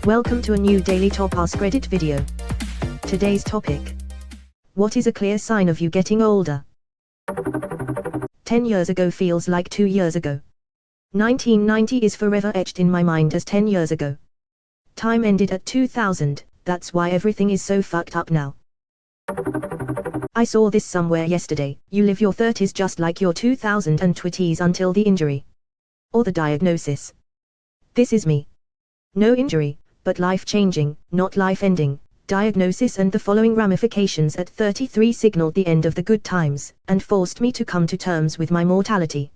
Welcome to a new daily top Askreddit video. Today's topic: what is a clear sign of you getting older? 10 years ago feels like 2 years ago. 1990 is forever etched in my mind as 10 years ago. Time ended at 2000, that's why everything is so fucked up now. I saw this somewhere yesterday: you live your 30s just like your 2020s until the injury. Or the diagnosis. This is me. No injury, but life-changing, not life-ending, diagnosis, and the following ramifications at 33 signaled the end of the good times, and forced me to come to terms with my mortality.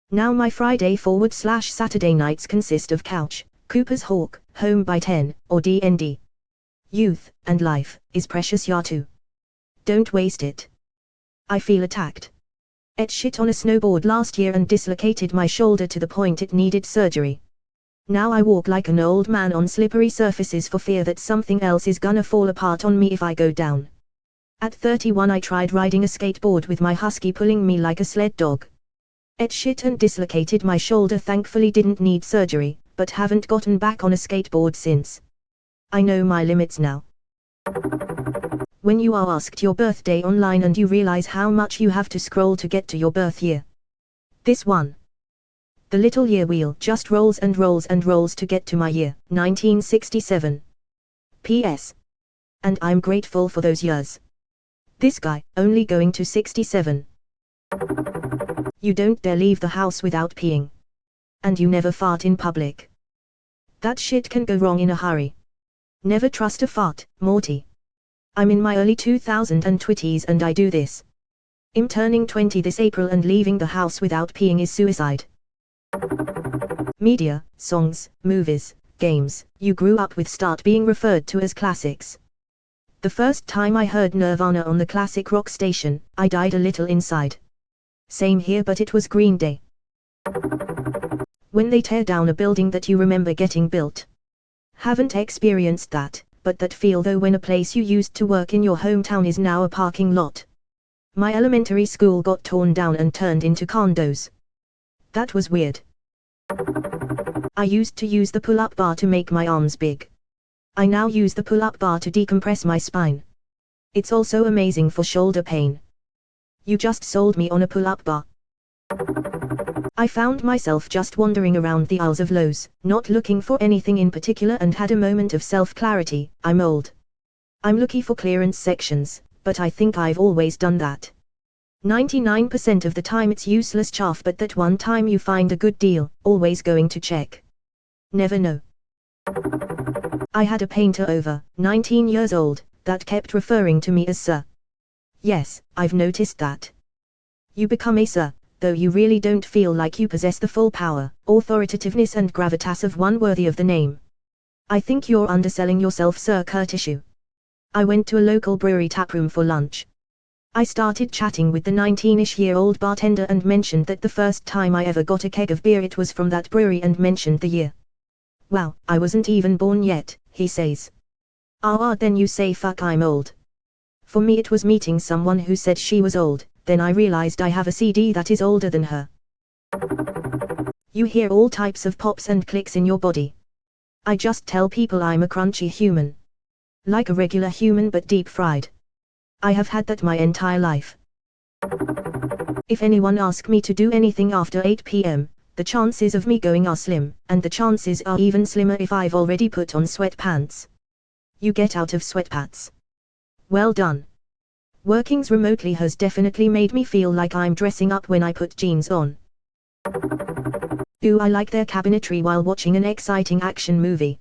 Now my Friday/Saturday nights consist of couch, Cooper's Hawk, Home by 10, or D&D. Youth, and life, is precious too. Don't waste it. I feel attacked. Ate shit on a snowboard last year and dislocated my shoulder to the point it needed surgery. Now I walk like an old man on slippery surfaces for fear that something else is gonna fall apart on me if I go down. At 31 I tried riding a skateboard with my husky pulling me like a sled dog. Ate shit and dislocated my shoulder, thankfully didn't need surgery, but haven't gotten back on a skateboard since. I know my limits now. When you are asked your birthday online and you realize how much you have to scroll to get to your birth year. This one. The little year wheel just rolls and rolls and rolls to get to my year, 1967. P.S. And I'm grateful for those years. This guy, only going to 67. You don't dare leave the house without peeing. And you never fart in public. That shit can go wrong in a hurry. Never trust a fart, Morty. I'm in my early 2020s and I do this. I'm turning 20 this April and leaving the house without peeing is suicide. Media, songs, movies, games you grew up with start being referred to as classics. The first time I heard Nirvana on the classic rock station, I died a little inside. Same here, but it was Green Day. When they tear down a building that you remember getting built. Haven't experienced that, but that feel though when a place you used to work in your hometown is now a parking lot. My elementary school got torn down and turned into condos. That was weird. I used to use the pull-up bar to make my arms big. I now use the pull-up bar to decompress my spine. It's also amazing for shoulder pain. You just sold me on a pull-up bar. I found myself just wandering around the aisles of Lowe's, not looking for anything in particular, and had a moment of self-clarity. I'm old. I'm looking for clearance sections, but I think I've always done that. 99% of the time it's useless chaff, but that one time you find a good deal, always going to check. Never know. I had a painter over, 19 years old, that kept referring to me as sir. Yes, I've noticed that. You become a sir, though you really don't feel like you possess the full power, authoritativeness and gravitas of one worthy of the name. I think you're underselling yourself, Sir Curtishu. I went to a local brewery taproom for lunch. I started chatting with the 19-ish-year-old bartender and mentioned that the first time I ever got a keg of beer it was from that brewery and mentioned the year. Wow, I wasn't even born yet, he says. Then you say fuck, I'm old. For me it was meeting someone who said she was old, then I realized I have a CD that is older than her. You hear all types of pops and clicks in your body. I just tell people I'm a crunchy human. Like a regular human but deep fried. I have had that my entire life. If anyone asks me to do anything after 8 p.m., the chances of me going are slim, and the chances are even slimmer if I've already put on sweatpants. You get out of sweatpants. Well done. Workings remotely has definitely made me feel like I'm dressing up when I put jeans on. Do I like their cabinetry while watching an exciting action movie?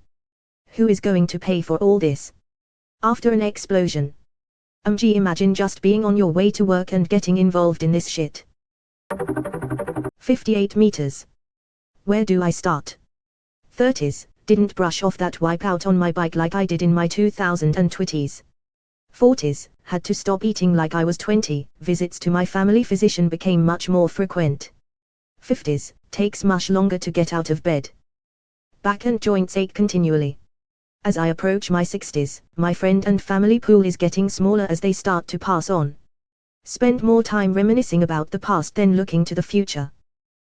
Who is going to pay for all this? After an explosion. Imagine just being on your way to work and getting involved in this shit. 58 meters. Where do I start? 30s, didn't brush off that wipeout on my bike like I did in my 2020s. 40s, had to stop eating like I was 20, visits to my family physician became much more frequent. 50s, takes much longer to get out of bed. Back and joints ache continually. As I approach my 60s, my friend and family pool is getting smaller as they start to pass on. Spend more time reminiscing about the past than looking to the future.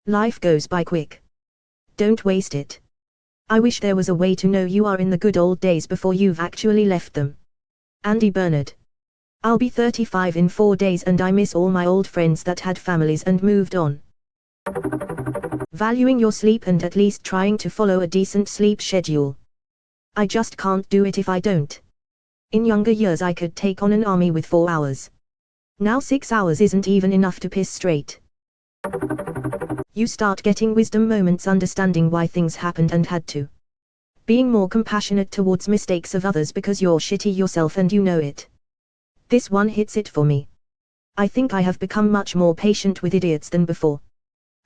Life goes by quick. Don't waste it. I wish there was a way to know you are in the good old days before you've actually left them. Andy Bernard. I'll be 35 in 4 days and I miss all my old friends that had families and moved on. Valuing your sleep and at least trying to follow a decent sleep schedule. I just can't do it if I don't. In younger years I could take on an army with 4 hours. Now 6 hours isn't even enough to piss straight. You start getting wisdom moments, understanding why things happened and had to. Being more compassionate towards mistakes of others because you're shitty yourself and you know it. This one hits it for me. I think I have become much more patient with idiots than before.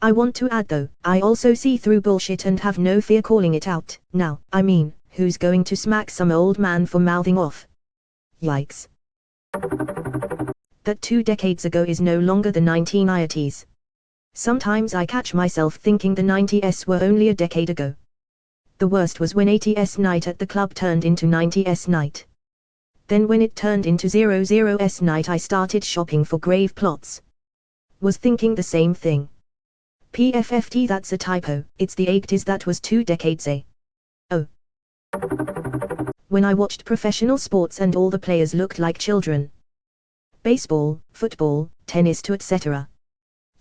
I want to add though, I also see through bullshit and have no fear calling it out. Now, I mean, who's going to smack some old man for mouthing off? Yikes. That 2 decades ago is no longer the 1990s. Sometimes I catch myself thinking the 90s were only a decade ago. The worst was when 80s night at the club turned into 90s night. Then when it turned into 00s night I started shopping for grave plots. Was thinking the same thing. PFFT, that's a typo, it's the 80s, that was 2 decades oh. When I watched professional sports and all the players looked like children. Baseball, football, tennis to etc.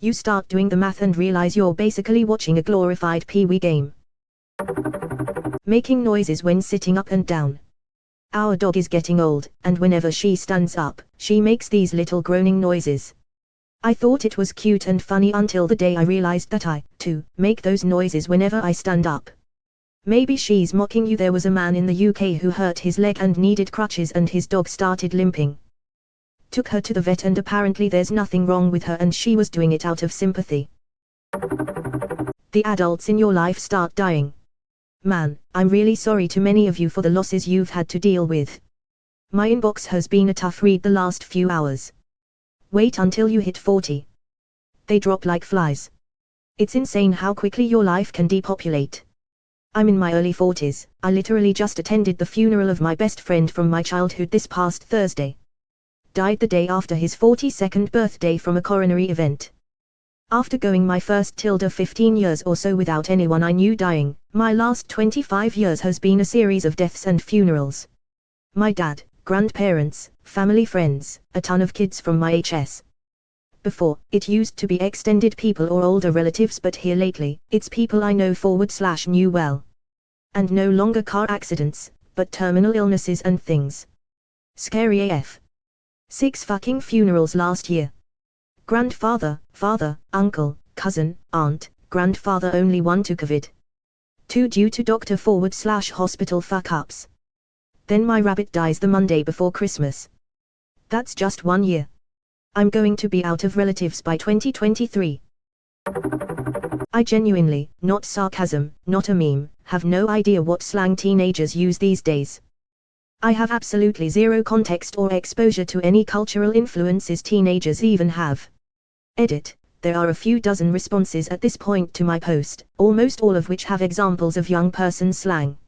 You start doing the math and realize you're basically watching a glorified pee-wee game. Making noises when sitting up and down. Our dog is getting old, and whenever she stands up, she makes these little groaning noises. I thought it was cute and funny until the day I realized that I, too, make those noises whenever I stand up. Maybe she's mocking you. There was a man in the UK who hurt his leg and needed crutches and his dog started limping. Took her to the vet and apparently there's nothing wrong with her and she was doing it out of sympathy. The adults in your life start dying. Man, I'm really sorry to many of you for the losses you've had to deal with. My inbox has been a tough read the last few hours. Wait until you hit 40. They drop like flies. It's insane how quickly your life can depopulate. I'm in my early 40s, I literally just attended the funeral of my best friend from my childhood this past Thursday. Died the day after his 42nd birthday from a coronary event. After going my first 15 years or so without anyone I knew dying, my last 25 years has been a series of deaths and funerals. My dad, grandparents, family friends, a ton of kids from my HS. Before, it used to be extended people or older relatives, but here lately, it's people I know / knew well. And no longer car accidents, but terminal illnesses and things. Scary AF. 6 fucking funerals last year. Grandfather, father, uncle, cousin, aunt, grandfather, only 1 to COVID. 2 due to doctor / hospital fuck-ups. Then my rabbit dies the Monday before Christmas. That's just 1 year. I'm going to be out of relatives by 2023. I genuinely, not sarcasm, not a meme, have no idea what slang teenagers use these days. I have absolutely zero context or exposure to any cultural influences teenagers even have. Edit. There are a few dozen responses at this point to my post, almost all of which have examples of young person slang.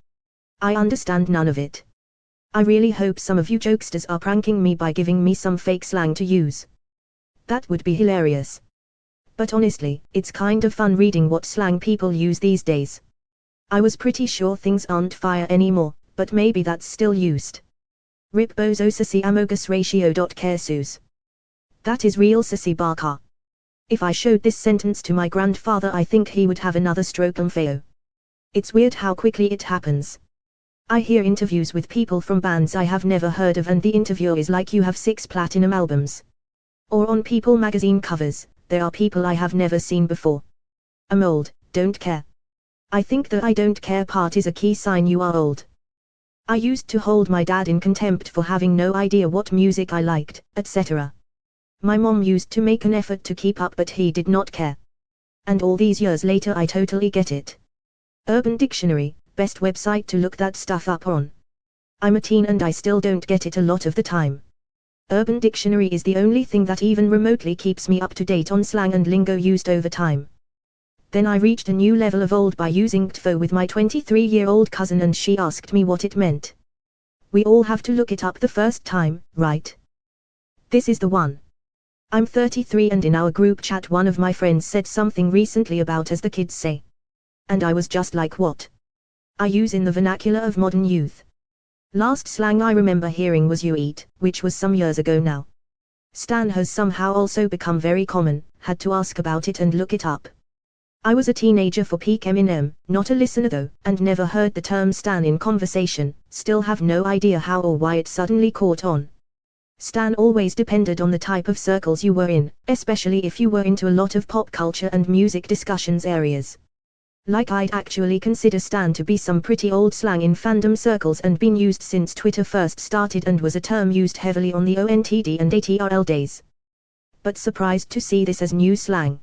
I understand none of it. I really hope some of you jokesters are pranking me by giving me some fake slang to use. That would be hilarious. But honestly, it's kind of fun reading what slang people use these days. I was pretty sure things aren't fire anymore, but maybe that's still used. Rip bozo sissy amogus ratio.caresus. That is real sissy barker. If I showed this sentence to my grandfather I think he would have another stroke feo. It's weird how quickly it happens. I hear interviews with people from bands I have never heard of and the interviewer is like, you have 6 platinum albums. Or on People magazine covers, there are people I have never seen before. I'm old, don't care. I think the I don't care part is a key sign you are old. I used to hold my dad in contempt for having no idea what music I liked, etc. My mom used to make an effort to keep up but he did not care. And all these years later I totally get it. Urban Dictionary, best website to look that stuff up on. I'm a teen and I still don't get it a lot of the time. Urban Dictionary is the only thing that even remotely keeps me up to date on slang and lingo used over time. Then I reached a new level of old by using TFO with my 23-year-old cousin and she asked me what it meant. We all have to look it up the first time, right? This is the one. I'm 33 and in our group chat one of my friends said something recently about as the kids say. And I was just like, what? I use in the vernacular of modern youth. Last slang I remember hearing was you eat, which was some years ago now. Stan has somehow also become very common, had to ask about it and look it up. I was a teenager for peak Eminem, not a listener though, and never heard the term stan in conversation, still have no idea how or why it suddenly caught on. Stan always depended on the type of circles you were in, especially if you were into a lot of pop culture and music discussions areas. Like I'd actually consider stan to be some pretty old slang in fandom circles and been used since Twitter first started and was a term used heavily on the ONTD and ATRL days. But surprised to see this as new slang.